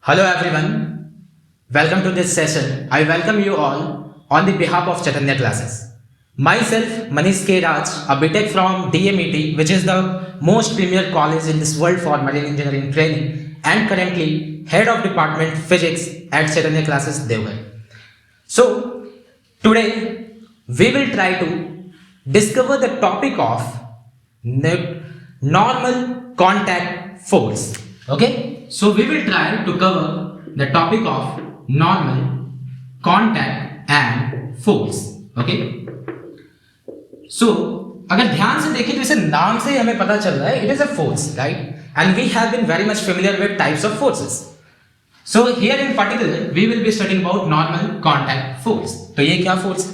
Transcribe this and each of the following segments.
Hello everyone, welcome to this session. I welcome you all on the behalf of Chaitanya Classes. Myself, Manish K. Raj, a BTech from DMET, which is the most premier college in this world for marine engineering training, and currently head of department physics at Chaitanya Classes, Devghar. So, today we will try to discover the topic of normal contact force. Okay, so we will try to cover the topic of normal contact and force. Okay, so अगर ध्यान से देखें तो इसे नाम से हमें पता चल रहा है it is a force, right? And we have been very much familiar with types of forces. So here in particular we will be studying about normal contact force. तो ये क्या force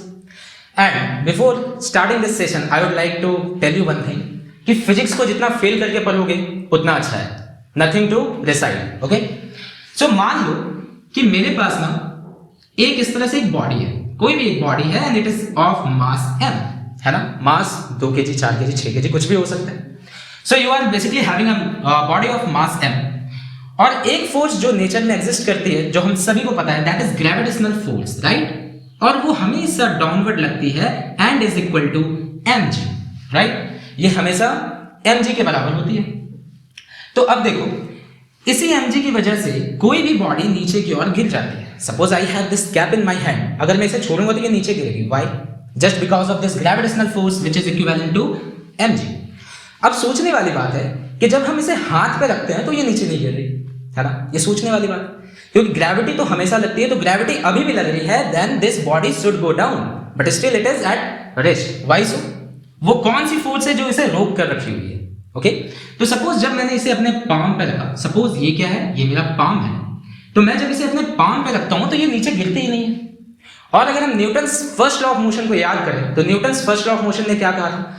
है? And before starting this session I would like to tell you one thing कि physics को जितना fail करके पढ़ोगे उतना अच्छा है. Nothing to decide. Okay, so मान लो कि मेरे पास ना एक इस तरह से एक बॉडी है, कोई भी एक बॉडी है and it is of mass m, है ना. मास 2 kg 4 kg 6 kg कुछ भी हो सकता है. So you are basically having a body of mass m और एक फोर्स जो नेचर में एग्जिस्ट करती है जो हम सभी को पता है that is gravitational force, right. और वो हमेशा डाउनवर्ड लगती है and is equal to mg, right. ये हमेशा mg के बराबर होती है. तो अब देखो इसी mg की वजह से कोई भी बॉडी नीचे की ओर गिर जाती है. Suppose I have this cap in my hand, अगर मैं इसे छोड़ूंगा तो ये नीचे गिरेगी. Why? Just because of this gravitational force which is equivalent to mg. अब सोचने वाली बात है कि जब हम इसे हाथ पे रखते हैं तो ये नीचे नहीं गिर रही, है ना. ये सोचने वाली बात है क्योंकि ग्रेविटी तो हमेशा लगती है, तो ग्रेविटी अभी भी लग रही है, then this body should go down but still it is at rest. Why so? वो कौन सी फोर्स है जो इसे रोक कर रखी हुई है? ओके, तो सपोज जब मैंने इसे अपने पाम पे रखा, सपोज ये क्या है, ये मेरा पाम है, तो मैं जब इसे अपने पाम पे रखता हूं तो ये नीचे गिरती ही नहीं है. और अगर हम Newton's first law of motion को याद करें तो Newton's first law of motion ने क्या कहा था,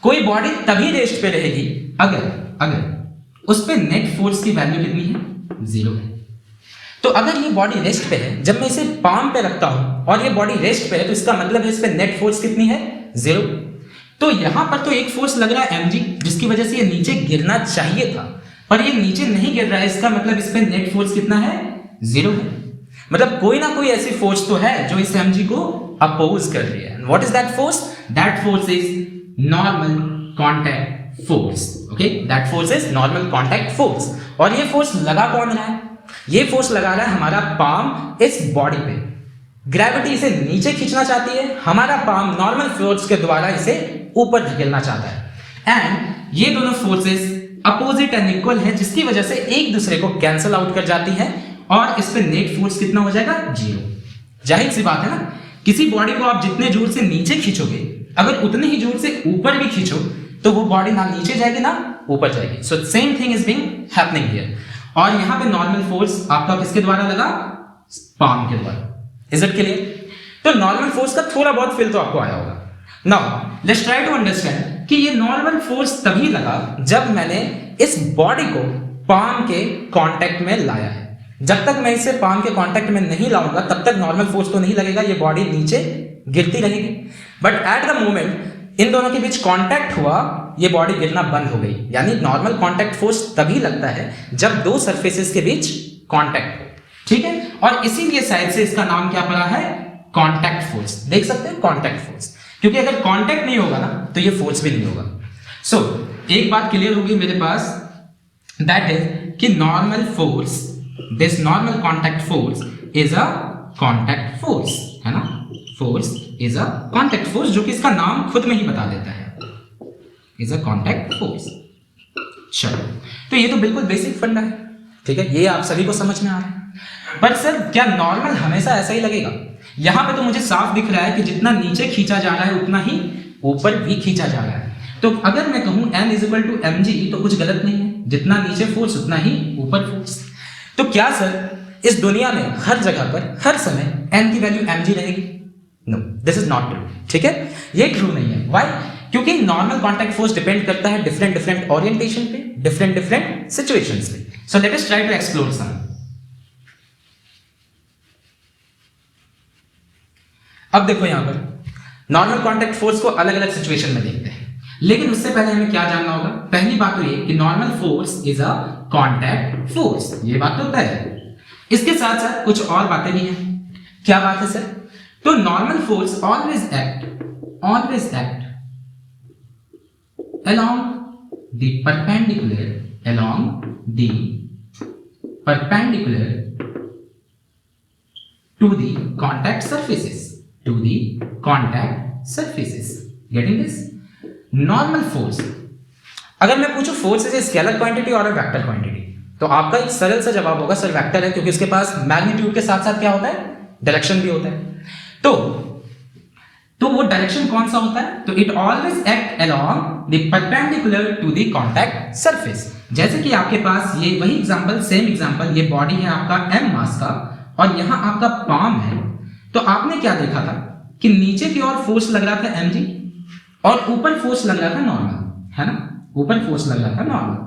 कोई बॉडी तभी रेस्ट पे रहेगी अगर उस पे नेट फोर्स की वैल्यू कितनी है, 0 है. तो अगर ये बॉडी रेस्ट पे है, जब मैं इसे पाम पे रखता हूं और ये बॉडी रेस्ट पे है, तो इसका मतलब है इस पे नेट फोर्स कितनी है, 0. तो यहां पर तो एक फोर्स लग रहा है mg जिसकी वजह से ये नीचे गिरना चाहिए था, पर ये नीचे नहीं गिर रहा है. इसका मतलब इस पे नेट फोर्स कितना है, 0 है. मतलब कोई ना कोई ऐसी फोर्स तो है जो इस mg को अपोज कर रही है. What is that force? That force is normal contact force. Okay, that force is normal contact force. और ये फोर्स लगा कौन रहा है? ये फोर्स लगा रहा है हमारा पाम इस बॉडी पे. ग्रेविटी इसे नीचे खींचना चाहती है, हमारा पाम नॉर्मल फोर्स के द्वारा इसे ऊपर धकेलना चाहता है. एंड ये दोनों फोर्सेस अपोजिट एंड इक्वल है जिसकी वजह से एक दूसरे को कैंसिल आउट कर जाती है और इस पे नेट फोर्स कितना हो जाएगा, 0. जाहिर सी बात है ना, किसी बॉडी को आप जितने जोर से नीचे खींचोगे, अगर उतने ही जोर से ऊपर भी खींचो तो वो बॉडी ना नीचे जाएगी ना ऊपर जाएगी. So same thing is being happening here. और यहां पे नॉर्मल फोर्स आपका किसके द्वारा लगा, पाम के द्वारा. Is it clear? तो नॉर्मल फोर्स का थोड़ा बहुत फील तो आपको आया होगा. Now let's try to understand कि ये नॉर्मल फोर्स तभी लगा जब मैंने इस बॉडी को पाम के कांटेक्ट में लाया है. जब तक मैं इसे पाम के कांटेक्ट में नहीं लाऊंगा तब तक नॉर्मल फोर्स तो नहीं लगेगा, ये बॉडी नीचे गिरती रहेगी. But at the moment in दोनों के बीच कांटेक्ट हुआ, ये बॉडी गिरना बंद हो गई. यानी नॉर्मल कांटेक्ट फोर्स तभी लगता है जब दो सरफेसेस के बीच कांटेक्ट हो. ठीक है, और इसीलिए शायद से इसका नाम क्या पड़ा है, कांटेक्ट फोर्स. देख सकते हैं कांटेक्ट फोर्स, क्योंकि अगर कांटेक्ट नहीं होगा ना तो ये फोर्स भी नहीं होगा. सो एक बात क्लियर होगी मेरे पास, दैट इज कि normal force, this normal contact force is a contact force, है ना. Force is a contact force, जो कि इसका नाम खुद में ही बता देता है, इज अ कांटेक्ट फोर्स. चलो, तो ये तो बिल्कुल बेसिक फंडा है. ठीक है, ये आप सभी को समझ में आ रहा है. पर सर क्या नॉर्मल हमेशा ऐसा ही लगेगा? यहां पे तो मुझे साफ दिख रहा है कि जितना नीचे खींचा जा रहा है उतना ही ऊपर भी खींचा जा रहा है. तो अगर मैं कहूं n is equal to mg तो कुछ गलत नहीं है, जितना नीचे फोर्स उतना ही ऊपर फोर्स. तो क्या सर इस दुनिया में हर जगह पर हर समय n की वैल्यू mg रहेगी? No, this is not true. ठीक है, ये ट्रू नहीं है. व्हाई? क्योंकि नॉर्मल कांटेक्ट फोर्स डिपेंड करता है डिफरेंट डिफरेंट ओरिएंटेशन पे, डिफरेंट डिफरेंट सिचुएशंस पे. So let us try to explore some. अब देखो यहां पर नॉर्मल कांटेक्ट फोर्स को अलग अलग सिचुएशन में देखते हैं, लेकिन उससे पहले हमें क्या जानना होगा. पहली बात तो ये कि normal force is a contact force, ये बात तो तय है. इसके साथ साथ कुछ और बातें भी हैं। क्या बात है सर? तो normal force always act along the perpendicular to the contact surfaces. Getting this? Normal force. अगर मैं पूछूं force is a scalar quantity और वेक्टर क्वांटिटी, तो आपका एक सरल सा जवाब होगा सर वेक्टर है, क्योंकि इसके पास मैग्नीट्यूड के साथ साथ क्या होता है, डायरेक्शन भी होता है। तो वो डायरेक्शन कौन सा होता है? तो it always act along the perpendicular to the contact surface. जैसे कि आपके पास ये वही एग्जांपल, सेम एग्जांपल, ये बॉडी है आपका m मास का और यहां आपका पाम है। तो आपने क्या देखा था कि नीचे की ओर फोर्स लग रहा था mg और ऊपर फोर्स लग रहा था नॉर्मल, है ना, ऊपर फोर्स लग रहा था नॉर्मल।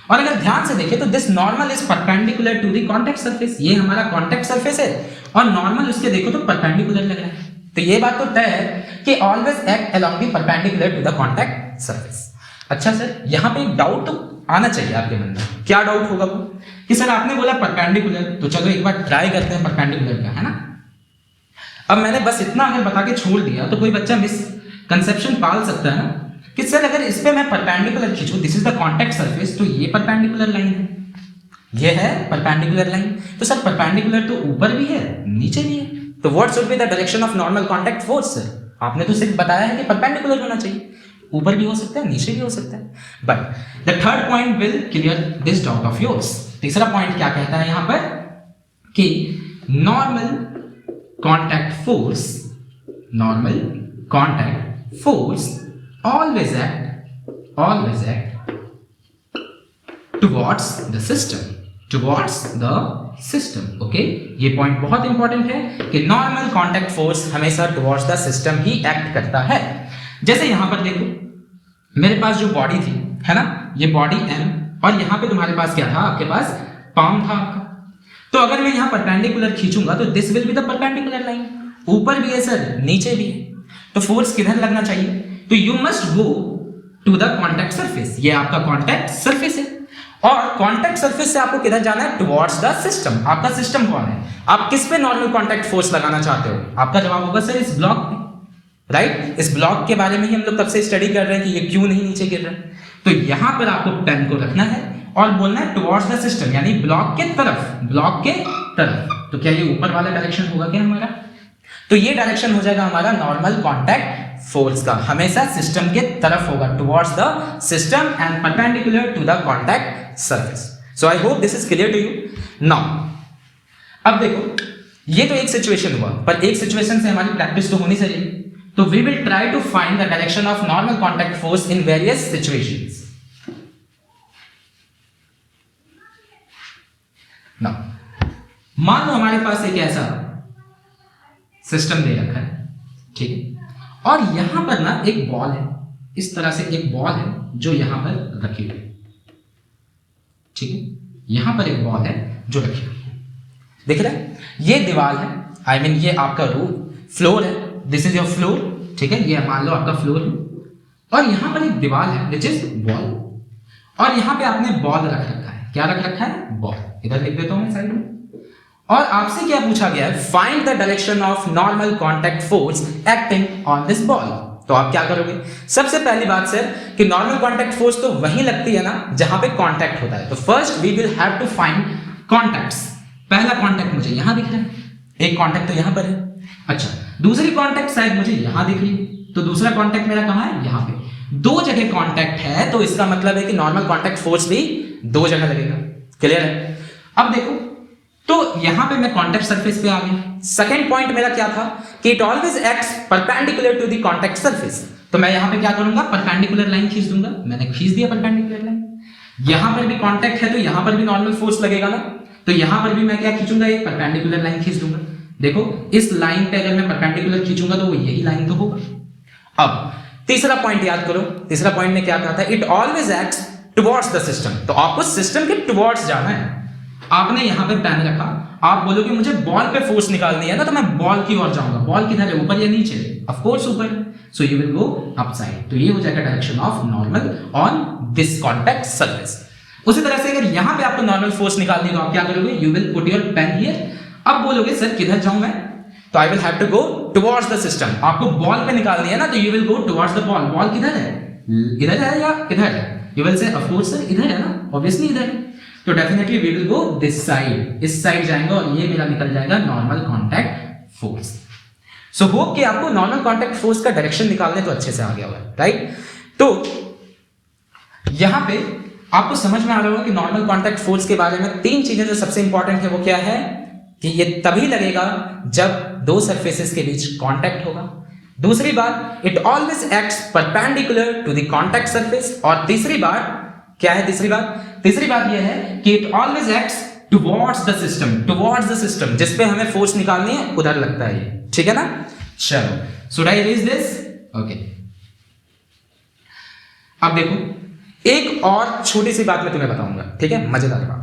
और अगर ध्यान से देखें तो this normal is perpendicular to the contact surface, ये हमारा कॉन्टैक्ट सरफेस है और नॉर्मल उसके देखो तो परपेंडिकुलर लग रहा है। तो ये बात तो तय है कि always act along the perpendicular to the contact surface. अच्छा सर, यहां पे एक डाउट तो आना चाहिए आपके मन में। क्या डाउट होगा वो कि सर आपने बोला परपेंडिकुलर, तो चलो एक बार ट्राई करते हैं परपेंडिकुलर का, है ना। अब मैंने बस इतना अगर बता के छोड़ दिया तो कोई बच्चा मिसकंसेप्शन पाल सकता है ना कि सर अगर इस पे मैं परपेंडिकुलर खींचूं, this is the contact surface, तो ये परपेंडिकुलर लाइन है, ये है परपेंडिकुलर लाइन। तो सर परपेंडिकुलर तो ऊपर भी है नीचे भी है, तो what should be the direction of normal contact force? Sir आपने तो सिर्फ बताया है कि परपेंडिकुलर होना चाहिए, ऊपर भी हो सकता है नीचे भी हो सकता है। But the third point will clear this doubt of yours. तीसरा पॉइंट क्या कहता है यहां पर कि normal contact force always act towards the system. Okay, ये पॉइंट बहुत इंपॉर्टेंट है कि नॉर्मल कॉन्टैक्ट फोर्स हमेशा towards the system he act करता है। जैसे यहां पर देखो मेरे पास जो बॉडी थी, है ना, ये बॉडी m और यहां पे तुम्हारे पास क्या था, आपके पास पाम था आपका। तो अगर मैं यहां परपेंडिकुलर खींचूंगा तो this will be the perpendicular line, ऊपर भी है सर नीचे भी है, तो फोर्स किधर लगना चाहिए? तो you must go to the contact surface, ये आपका कॉन्टैक्ट सरफेस है और कॉन्टैक्ट सरफेस से आपको किधर जाना है? Towards the system. आपका सिस्टम कौन है? आप किस पे नॉर्मल कॉन्टैक्ट फोर्स लगाना चाहते हो? आपका जवाब होगा सर इस ब्लॉक पे, राइट। इस ब्लॉक के बारे में ही हम लोग तब से स्टडी कर रहे हैं कि ये क्यों नहीं नीचे गिर रहा है। तो यहां पर आपको पेन को रखना है और बोलना है टुवर्ड्स द सिस्टम, यानी ब्लॉक के तरफ। तो क्या ये ऊपर वाला डायरेक्शन होगा क्या हमारा? तो ये डायरेक्शन हो जाएगा हमारा नॉर्मल कॉन्टैक्ट फोर्स का, हमेशा सिस्टम के तरफ होगा, towards the system and perpendicular to the contact surface. So I hope this is clear to you now. अब देखो ये तो एक सिचुएशन हुआ, पर एक सिचुएशन से हमारी प्रैक्टिस तो होनी चाहिए। तो we will try to find the direction of normal contact force in various situations. Now मान लो हमारे पास एक ऐसा सिस्टम दे रखा है, ठीक है, और यहां पर ना एक बॉल है, इस तरह से एक बॉल है जो यहां पर रखी हुई है, ठीक है, यहां पर एक बॉल है जो रखी हुई है, दिख रहा है? ये दीवार है, आई मीन ये आपका रूफ फ्लोर है, दिस इज योर फ्लोर, ठीक है, ये मान लो आपका फ्लोर है और यहां पर एक दीवार है विच इज बॉल, और यहां पे आपने बॉल रख रखा है। क्या रख रखा है? बॉल। इधर लिख देता हूं मैं साइड में। और आपसे क्या पूछा गया है? Find the direction of normal contact force acting on this ball. तो आप क्या करोगे? सबसे पहली बात सर कि नॉर्मल कॉन्टैक्ट फोर्स तो वहीं लगती है ना जहां पे कॉन्टैक्ट होता है। तो first we will have to find contacts. पहला कॉन्टैक्ट मुझे यहां दिख रहा है, एक कॉन्टैक्ट तो यहां पर है। अच्छा, दूसरी कॉन्टैक्ट शायद मुझे यहां दिख रही है, तो दूसरा कॉन्टैक्ट मेरा कहां है? यहां पे। दो जगह कॉन्टैक्ट है, तो इसका मतलब है कि नॉर्मल कॉन्टैक्ट फोर्स भी दो जगह लगेगा। क्लियर है? अब देखो, तो यहां पे मैं कॉन्टैक्ट सरफेस पे आ गया। सेकंड पॉइंट मेरा क्या था कि it always acts perpendicular to the contact surface. तो मैं यहां पे क्या करूंगा? परपेंडिकुलर लाइन खींच दूंगा। मैंने खींच दिया परपेंडिकुलर लाइन। यहां पर भी कॉन्टैक्ट है तो यहां पर भी नॉर्मल फोर्स लगेगा ना, तो यहां पर भी मैं क्या खींचूंगा? एक परपेंडिकुलर लाइन खींच दूंगा। देखो इस लाइन पे अगर मैं परपेंडिकुलर खींचूंगा तो वो यही लाइन तो होगा। अब तीसरा पॉइंट याद करो, तीसरा पॉइंट में क्या कहा था? It always acts towards the system. तो आपको सिस्टम के टुवर्ड्स जाना है। आपने यहां पे पेन रखा, आप बोलोगे मुझे बॉल पे फोर्स निकालनी है ना, तो मैं बॉल की ओर जाऊंगा। बॉल किधर है? ऊपर या नीचे? ऑफ कोर्स ऊपर। So you will go upside. तो ये हो जाएगा direction of normal on this contact surface. उसी तरह से अगर यहां पे आपको नॉर्मल फोर्स निकालनी है तो आप क्या करोगे, you will put your pen here. अब बोलोगे सर किधर जाऊं मैं, तो I will have to go towards the system. आपको बॉल पे निकालनी है ना, तो you will go towards the ball. Ball किधर है, इधर है या इधर है, you will say of course sir इधर है ना, ऑब्वियसली इधर है। तो definitely we will go this side, इस साइड जाएंगे और ये मेरा निकल जाएगा normal contact force. So hope कि आपको नॉर्मल कांटेक्ट फोर्स का डायरेक्शन निकालने तो अच्छे से आ गया होगा, राइट। तो यहां पे आपको समझ में आ रहा होगा कि नॉर्मल कांटेक्ट फोर्स के बारे में 3 चीजें जो सबसे इंपॉर्टेंट है वो क्या है, कि ये तभी लगेगा जब 2 सरफेसेस के बीच कांटेक्ट होगा। दूसरी बात, it always acts perpendicular to the contact surface. और तीसरी बात क्या है, तीसरी बात ये है कि it always acts towards the system, जिस पे हमें फोर्स निकालनी है उधर लगता है ये, ठीक है ना। चलो, should I erase this, okay. अब देखो एक और छोटी सी बात मैं तुम्हें बताऊंगा, ठीक है, मजेदार बात।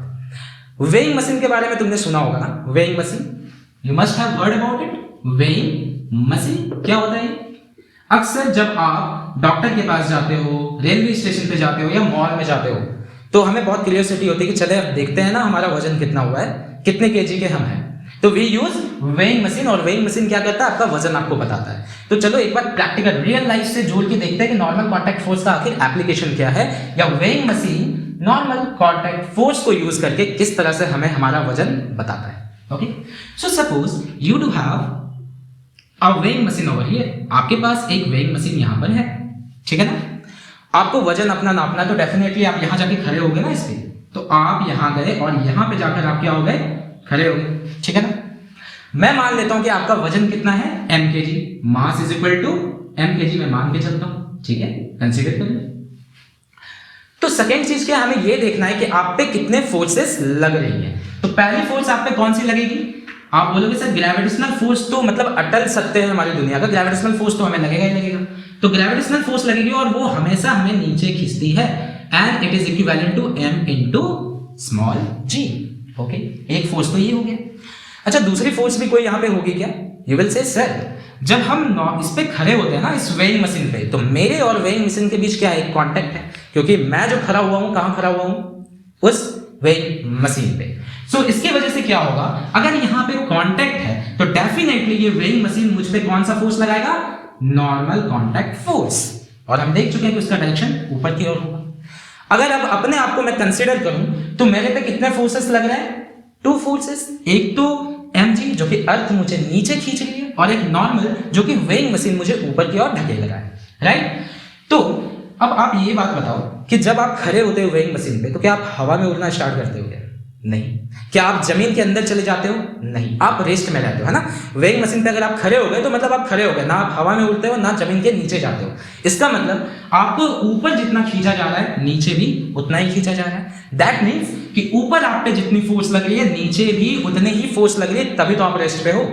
वेइंग मशीन के बारे में तुमने सुना होगा ना, weighing machine, you must have heard about it. Weighing machine क्या होता है? अक्सर जब आप डॉक्टर के पास जाते हो, रेलवे स्टेशन पे जाते हो या मॉल में जाते हो, तो हमें बहुत क्यूरियोसिटी होती है कि चले अब देखते हैं ना हमारा वजन कितना हुआ है, कितने केजी के हम हैं। तो वी यूज वेइंग मशीन, और वेइंग मशीन क्या करता है, आपका वजन आपको बताता है। तो चलो एक बार प्रैक्टिकल रियल लाइफ से जोड़ के देखते हैं कि नॉर्मल कांटेक्ट फोर्स का आखिर एप्लीकेशन क्या है, या weighing machine normal contact force को यूज करके किस तरह से हमें हमारा वजन बताता है। Okay, so suppose you do have a weighing machine hour here. आपके पास एक वेइंग मशीन यहां पर है, ठीक है ना। आपको वजन अपना नापना, तो डेफिनेटली आप यहां जाके खड़े हो गए ना इस पे, तो आप यहां गए और यहां पे जाकर आप क्या हो गए, खड़े हो गए, ठीक है ना। मैं मान लेता हूं कि आपका वजन कितना है, mkg, mass is equal to mkg में मान के चलता हूं, ठीक है, कंसीडर कर लो। तो सेकेंड चीज क्या, हमें यह देखना है कि आप पे कितने फोर्सेस लग रही हैं। तो पहली फोर्स आप पे कौन सी लगेगी, आप बोलोगे सर ग्रेविटेशनल फोर्स तो मतलब अटल सत्य है हमारी दुनिया का, ग्रेविटेशनल फोर्स तो हमें लगेगा ही लगेगा। तो ग्रेविटेशनल फोर्स लगेगी और वो हमेशा हमें नीचे खींचती है, and it is equivalent to m into small g। Okay, एक फोर्स तो ये हो गया। अच्छा, दूसरी फोर्स भी कोई यहां पे होगी क्या, यू विल से सर जब हम इस पे खड़े होते हैं ना, इस वेइंग मशीन पे, तो मेरे और वेइंग मशीन के बीच क्या है, एक कांटेक्ट है, क्योंकि मैं जो खड़ा हुआ हूं, कहां खड़ा हुआ हूं, उस वेइंग मशीन पे। सो इसकी वजह से क्या होगा, अगर यहां पे कांटेक्ट है तो डेफिनेटली ये वेइंग मशीन मुझ पे कौन सा फोर्स लगाएगा, नॉर्मल कांटेक्ट फोर्स। और हम देख चुके हैं कि उसका डायरेक्शन ऊपर की ओर होगा। अगर अब अपने आप को मैं कंसीडर करूं तो मेरे पे कितने फोर्सेस लग रहे हैं, 2 फोर्सेस। एक तो mg जो कि अर्थ मुझे नीचे खींच रही है, और एक नॉर्मल जो कि वेइंग मशीन मुझे ऊपर की ओर ढकेल रहा है, राइट। तो अब आप ये बात बताओ कि जब आप खड़े होते हो वेइंग मशीन पे, तो क्या आप हवा में उड़ना स्टार्ट करते हो क्या, नहीं। क्या आप जमीन के अंदर चले जाते हो, नहीं, आप रेस्ट में रहते हो, है ना। वेइंग मशीन पे अगर आप खड़े हो गए तो मतलब आप खड़े हो गए, ना आप हवा में उड़ते हो ना जमीन के नीचे जाते हो। इसका मतलब आपको ऊपर जितना खींचा जा रहा है, नीचे भी उतना ही खींचा जा रहा है। दैट मीन्स कि ऊपर आप पे जितनी फोर्स लग रही है, नीचे भी उतनी ही फोर्स लग रही है, तभी तो आप रेस्ट पे हो।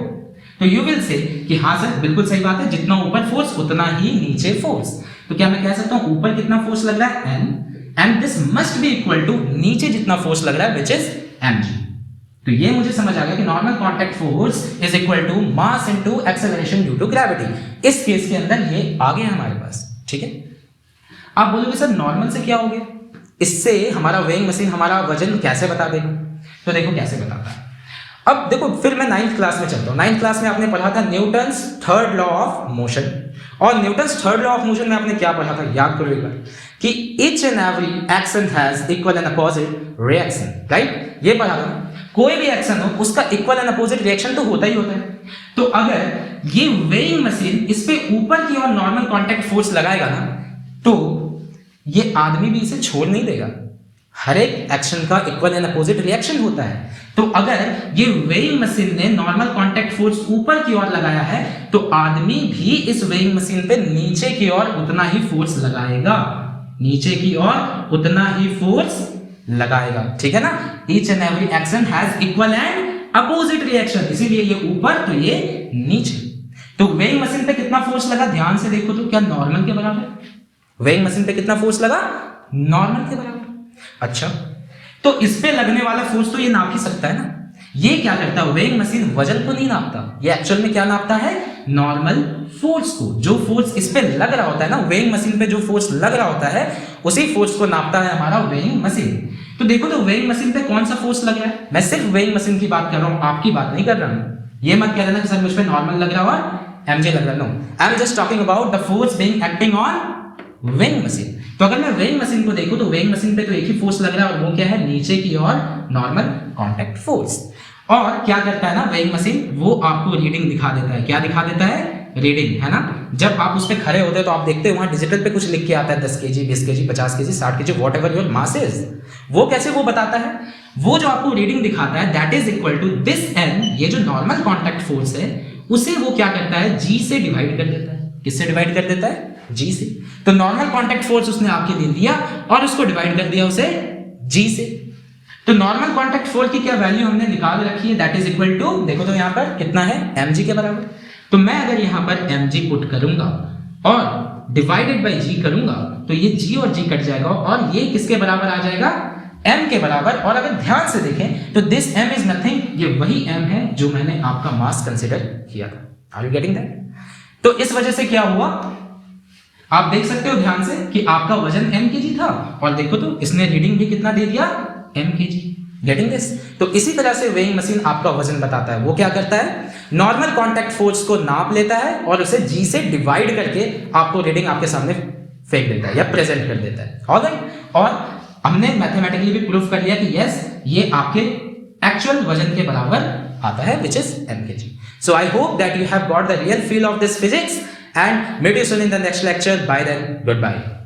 तो यू विल से कि हाँ सर बिल्कुल सही बात है, जितना ऊपर फोर्स उतना ही नीचे फोर्स। तो क्या मैं कह सकता हूं ऊपर कितना फोर्स लग रहा है, n, and this must be equal to नीचे जितना फोर्स लग रहा है, विच इज mg। तो ये मुझे समझ आ गया कि normal contact force is equal to mass into acceleration due to gravity. इस केस के अंदर ये आ गया हमारे पास, ठीक है। आप बोलोगे सर नॉर्मल से क्या हो गया, इससे हमारा वेइंग मशीन हमारा वजन कैसे बता देगा। तो देखो कैसे बताता है। अब देखो फिर मैं 9th क्लास में चलता हूँ। 9th क्लास में आपने पढ़ा था Newton's third law of motion, और Newton's third law of motion में आपने क्या पढ़ा था, याद करो एक बार, कि each and every action has equal and opposite reaction, right. ये पढ़ा था, कोई भी एक्शन हो उसका इक्वल एंड अपोजिट रिएक्शन तो होता ही होता है। तो अगर ये वेइंग मशीन इस पे ऊपर की ओर नॉर्मल कांटेक्ट फोर्स लगाएगा ना, तो ये आदमी भी इसे छोड़ नहीं देगा। हर एक एक्शन का इक्वल एंड अपोजिट रिएक्शन होता है। तो अगर ये वेइंग मशीन ने नॉर्मल कांटेक्ट फोर्स ऊपर की ओर लगाया है, तो आदमी भी इस वेइंग मशीन पे नीचे की ओर उतना ही फोर्स लगाएगा, नीचे की ओर उतना ही फोर्स लगाएगा, ठीक है ना। Each and every action has equal and opposite reaction, इसीलिए ये ऊपर तो ये नीचे। तो वेइंग मशीन पे कितना फोर्स लगा, ध्यान से देखो तो क्या नॉर्मल के बराबर। वेइंग मशीन पे कितना फोर्स लगा, नॉर्मल के बराबर। अच्छा, तो इस पे लगने वाला फोर्स तो ये नाप ही सकता है ना। ये क्या करता है, वेइंग मशीन वजन को नहीं नापता, ये एक्चुअल में क्या नापता है, नॉर्मल फोर्स को। जो फोर्स इस पे लग रहा होता है ना, वेइंग मशीन पे जो फोर्स लग रहा होता है उसी फोर्स को नापता है हमारा वेइंग मशीन। तो देखो तो वेइंग मशीन पे कौन सा फोर्स लग रहा है, मैं सिर्फ वेइंग मशीन की बात कर रहा हूं, आपकी बात नहीं कर रहा हूं। ये मत कह देना कि सर मुझ पे नॉर्मल लग रहा और एमजे लग रहा, no, I am just talking about the force being acting on weighing machine. तो अगर मैं वेइंग मशीन को देखूं तो वेइंग मशीन पे तो एक ही फोर्स लग रहा है और वो क्या है, नीचे की ओर नॉर्मल कांटेक्ट फोर्स। और क्या करता है ना वेइंग मशीन, वो आपको रीडिंग दिखा देता है, क्या दिखा देता है, रीडिंग, है ना। जब आप उस पर खड़े होते हैं तो आप देखते हैं वहां डिजिटल पे कुछ लिख के आता है 10 kg, 20 kg, 50 kg, 60 kg, what ever your mass is. वो कैसे वो बताता है, वो जो आपको रीडिंग दिखाता है that is equal to this N, ये जो नॉर्मल कांटेक्ट फोर्स है उसे वो क्या करता है, जी से डिवाइड कर देता है। किससे डिवाइड कर देता है, जी से। तो नॉर्मल कांटेक्ट फोर्स उसने आपके लिए दिया और उसको डिवाइड कर दिया उसे जी से। तो नॉर्मल कांटेक्ट फोर्स की क्या वैल्यू हमने निकाल रखी है, दैट इज इक्वल टू, देखो तो यहां पर कितना है, mg के बराबर। तो मैं अगर यहां पर mg पुट करूंगा और डिवाइडेड बाय g करूंगा तो ये g और g कट जाएगा और ये किसके बराबर आ जाएगा, m के बराबर। और अगर ध्यान से देखें तो दिस m इज नथिंग, ये वही m है जो मैंने आपका मास कंसीडर किया था। Are you getting that? तो इस वजह से क्या हुआ, आप देख सकते हो ध्यान से कि आपका वजन m kg था और देखो तो इसने रीडिंग भी कितना दे दिया, m kg। Getting this? तो इसी तरह से वेइंग मशीन आपका वजन बताता है। वो क्या करता है, नॉर्मल कांटेक्ट फोर्स को नाप लेता है और उसे g से डिवाइड करके आपको रीडिंग आपके सामने फेंक देता है या प्रेजेंट कर देता है। ऑलराइट, और हमने मैथमेटिकली भी प्रूफ कर लिया कि यस ये आपके एक्चुअल वजन के बराबर आता है, which is m kg. So I hope that you have got the real feel of this physics and meet you soon in the next lecture. Bye then, goodbye.